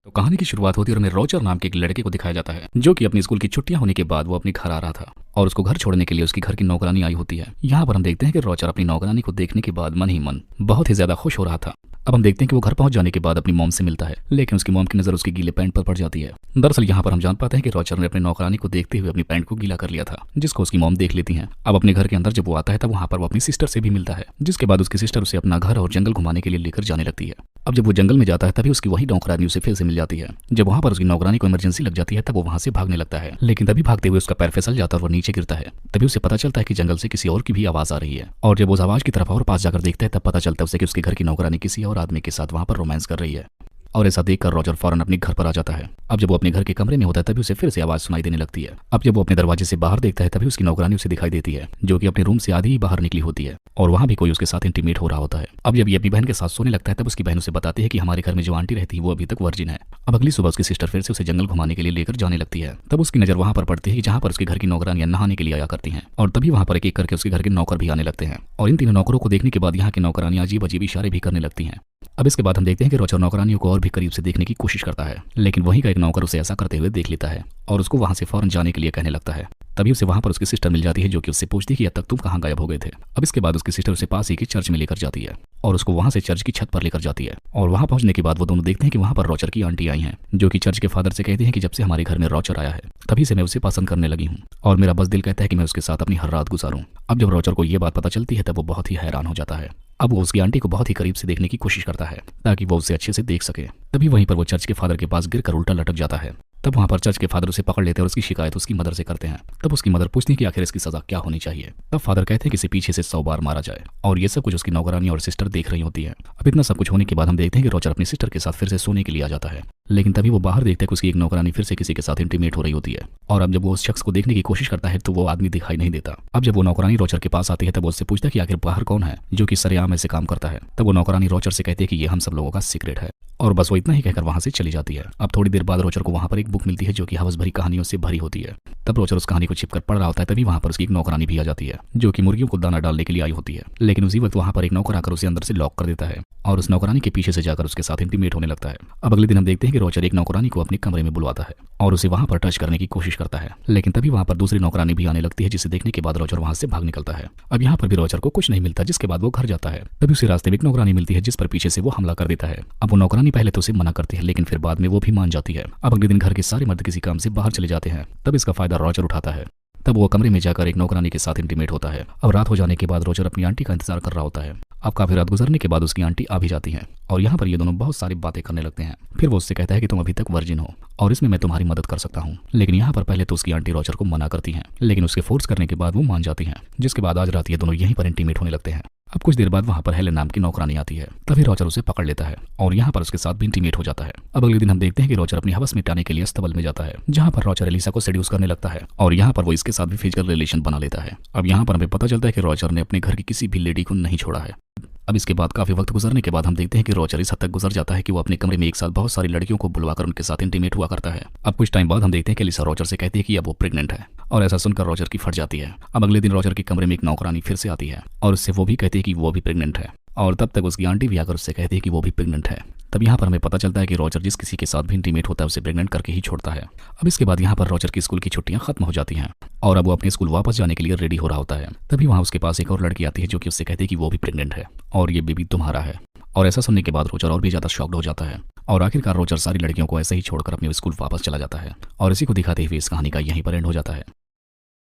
तो कहानी की शुरुआत होती है और हमें रोजर नाम के एक लड़के को दिखाया जाता है जो कि अपनी स्कूल की छुट्टियां होने के बाद वो अपने घर आ रहा था और उसको घर छोड़ने के लिए उसकी घर की नौकरानी आई होती है। यहाँ पर हम देखते हैं कि रोजर अपनी नौकरानी को देखने के बाद मन ही मन बहुत ही ज्यादा खुश हो रहा था। अब हम देखते हैं कि वो घर पहुंच जाने के बाद अपनी मॉम से मिलता है, लेकिन उसकी मॉम की नजर उसके गीले पैंट पर पड़ जाती है। दरअसल यहाँ पर हम जान पाते हैं कि रोजर ने अपनी नौकरानी को देखते हुए अपनी पैंट को गीला कर लिया था, जिसको उसकी मॉम देख लेती है। अब अपने घर के अंदर जब वो आता है तब वहाँ पर वो अपनी सिस्टर से भी मिलता है, जिसके बाद उसकी सिस्टर उसे अपना घर और जंगल घुमाने के लिए लेकर जाने लगती है। अब जब वो जंगल में जाता है तभी उसकी वही नौकरानी उसे फिर से मिल जाती है। जब वहाँ पर उसकी नौकरानी को इमरजेंसी लग जाती है तब वो वहाँ से भागने लगता है, लेकिन तभी भागते हुए उसका पैर फिसल जाता है और वो नीचे गिरता है। तभी उसे पता चलता है कि जंगल से किसी और की भी आवाज आ रही है, और जब उस आवाज की तरफ और पास जाकर देखता है तब पता चलता है उसे कि उसके घर की नौकरानी किसी और आदमी के साथ वहाँ पर रोमांस कर रही है। और ऐसा देखकर रोजर फौरन अपने घर पर आ जाता है। अब जब वो अपने घर के कमरे में होता है तभी उसे फिर से आवाज सुनाई देने लगती है। अब जब वो अपने दरवाजे से बाहर देखता है तभी उसकी नौकरानी उसे दिखाई देती है, जो कि अपने रूम से आधी ही बाहर निकली होती है और वहाँ भी कोई उसके साथ इंटीमेट हो रहा होता है। अब जब ये अपनी बहन के साथ सोने लगता है तब उसकी बहन उसे बताती है कि हमारे घर में जो आंटी रहती है वो अभी तक वर्जिन है। अब अगली सुबह उसकी सिस्टर फिर से उसे जंगल घुमाने के लिए लेकर जाने लगती है। तब उसकी नजर वहाँ पर पड़ती है जहाँ पर उसके घर की नौकरानियां नहाने के लिए आया करती हैं, और तभी वहाँ पर एक एक करके उसके घर के नौकर भी आने लगते हैं। और इन तीनों नौकरों को देखने के बाद यहाँ की नौकरानियां अजीब अजीब इशारे भी करने लगती हैं। अब इसके बाद हम देखते हैं कि रोजर नौकरानियों को और भी करीब से देखने की कोशिश करता है, लेकिन वहीं का एक नौकर उसे ऐसा करते हुए देख लेता है और उसको वहां से फौरन जाने के लिए कहने लगता है। तभी उसे वहां पर उसकी सिस्टर मिल जाती है, जो कि उससे पूछती है कि अब तक तुम कहाँ गायब हो गए थे। अब इसके बाद उसकी सिस्टर उसे पास ही की चर्च में लेकर जाती है और उसको वहां से चर्च की छत पर लेकर जाती है। और वहां पहुंचने के बाद वो दोनों देखते हैं कि वहां पर रोजर की आंटी आई हैं, जो कि चर्च के फादर से कहती हैं कि जब से हमारे घर में रोजर आया है तभी से मैं उसे पसंद करने लगी हूँ और मेरा बस दिल कहता है कि मैं उसके साथ अपनी हर रात गुजारूं। अब जब रोजर को ये बात पता चलती है तब वो बहुत ही हैरान हो जाता है। अब वो उसकी आंटी को बहुत ही करीब से देखने की कोशिश करता है ताकि वो उसे अच्छे से देख सके। तभी वहीं पर वो चर्च के फादर के पास गिरकर उल्टा लटक जाता है। तब वहाँ पर चर्च के फादर उसे पकड़ लेते हैं और उसकी शिकायत उसकी मदर से करते हैं। तब उसकी मदर पूछती है कि आखिर इसकी सजा क्या होनी चाहिए। तब फादर कहते हैं कि इसे पीछे से 100 बार मारा जाए, और ये सब कुछ उसकी नौकरानी और सिस्टर देख रही होती है। अब इतना सब कुछ होने के बाद हम देखते हैं कि रोजर अपनी सिस्टर के साथ फिर से सोने के लिए आ जाता है, लेकिन तभी वो बाहर देखते हैं कि उसकी एक नौकरानी फिर से किसी के साथ इंटीमेट हो रही होती है। और अब जब वो उस शख्स को देखने की कोशिश करता है तो वो आदमी दिखाई नहीं देता। अब जब वो नौकरानी रोजर के पास आती है तब वो उससे पूछता है कि आखिर बाहर कौन है जो कि सरेआम ऐसे काम करता है। तब वो नौकरानी रोजर से कहती है कि ये हम सब लोगों का सीक्रेट है, और बस वो इतना ही कहकर वहां से चली जाती है। अब थोड़ी देर बाद रोजर को वहां पर एक बुक मिलती है जो कि हवस भरी कहानियों से भरी होती है। तब रोजर उस कहानी को छिपकर पढ़ रहा होता है, तभी वहां पर उसकी एक नौकरानी भी आ जाती है जो कि मुर्गियों को दाना डालने के लिए आई होती है। लेकिन उसी वक्त वहां पर एक नौकर आकर उसे अंदर से लॉक कर देता है और उस नौकरानी के पीछे से जाकर उसके साथ इंटीमेट होने लगता है। अब अगले दिन हम देखते हैं कि रोजर एक नौकरानी को अपने कमरे में बुलवाता है और उसे वहां पर टच करने की कोशिश करता है, लेकिन तभी वहां पर दूसरी नौकरानी भी आने लगती है, जिसे देखने के बाद रोजर वहां से भाग निकलता है। अब यहाँ पर भी रोजर को कुछ नहीं मिलता, जिसके बाद वो घर जाता है। तभी उसे रास्ते में एक नौकरानी मिलती है जिस पर पीछे से वो हमला कर देता है। अब वो नौकरानी पहले तो उसे मना करती है, लेकिन फिर बाद में वो भी मान जाती है। अब अगले दिन घर के सारे मर्द किसी काम से बाहर चले जाते हैं, तब इसका फायदा रोजर उठाता है। तब वो कमरे में जाकर एक नौकरानी के साथ इंटीमेट होता है। अब रात हो जाने के बाद रोजर अपनी आंटी का इंतजार कर रहा होता है। अब काफी रात गुजरने के बाद उसकी आंटी आ भी जाती हैं और यहाँ पर ये दोनों बहुत सारी बातें करने लगते हैं। फिर वो उससे कहता है कि तुम अभी तक वर्जिन हो और इसमें मैं तुम्हारी मदद कर सकता हूँ। लेकिन यहाँ पर पहले तो उसकी आंटी रोजर को मना करती हैं, लेकिन उसके फोर्स करने के बाद वो मान जाती हैं, जिसके बाद आज रात ये दोनों यहीं पर इंटीमेट होने लगते हैं। अब कुछ देर बाद वहाँ पर हेलेन नाम की नौकरानी आती है, तभी रोजर उसे पकड़ लेता है और यहाँ पर उसके साथ भी इंटीमेट हो जाता है। अब अगले दिन हम देखते हैं कि रोजर अपनी हवस मिटाने के लिए अस्तबल में जाता है, जहाँ पर रोजर एलिसा को सेड्यूस करने लगता है और यहाँ पर वो इसके साथ भी फिजिकल रिलेशन बना लेता है। अब यहाँ पर हमें पता चलता है कि रोजर ने अपने घर की किसी भी लेडी को नहीं छोड़ा है। अब इसके बाद काफी वक्त गुजरने के बाद हम देखते हैं कि रोजर इस हद तक गुजर जाता है कि वो अपने कमरे में एक साथ बहुत सारी लड़कियों को बुलवाकर उनके साथ इंटीमेट हुआ करता है। अब कुछ टाइम बाद हम देखते हैं कि एलिसा रोजर से कहती है कि अब वो प्रेग्नेंट है, और ऐसा सुनकर रोजर की फट जाती है। अब अगले दिन रोजर के कमरे में एक नौकरानी फिर से आती है और उससे वो भी कहती है कि वो भी प्रेग्नेंट है, और तब तक उसकी आंटी भी आकर उससे कहती है कि वो भी प्रेग्नेंट है। तब यहाँ पर हमें पता चलता है कि रोजर जिस किसी के साथ भी इंटीमेट होता है उसे प्रेग्नेंट करके ही छोड़ता है। अब इसके बाद यहाँ पर रोजर की स्कूल की छुट्टियां खत्म हो जाती हैं और अब वो अपने स्कूल वापस जाने के लिए रेडी हो रहा होता है। तभी वहाँ उसके पास एक और लड़की आती है जो कि उससे कहती है कि वो भी प्रेग्नेंट है और ये बेबी तुम्हारा है। और ऐसा सुनने के बाद रोजर और भी ज्यादा शॉक्ड हो जाता है और आखिरकार रोजर सारी लड़कियों को ऐसे ही छोड़कर अपने स्कूल वापस चला जाता है। और इसी को दिखाते हुए इस कहानी का यहीं पर एंड हो जाता है।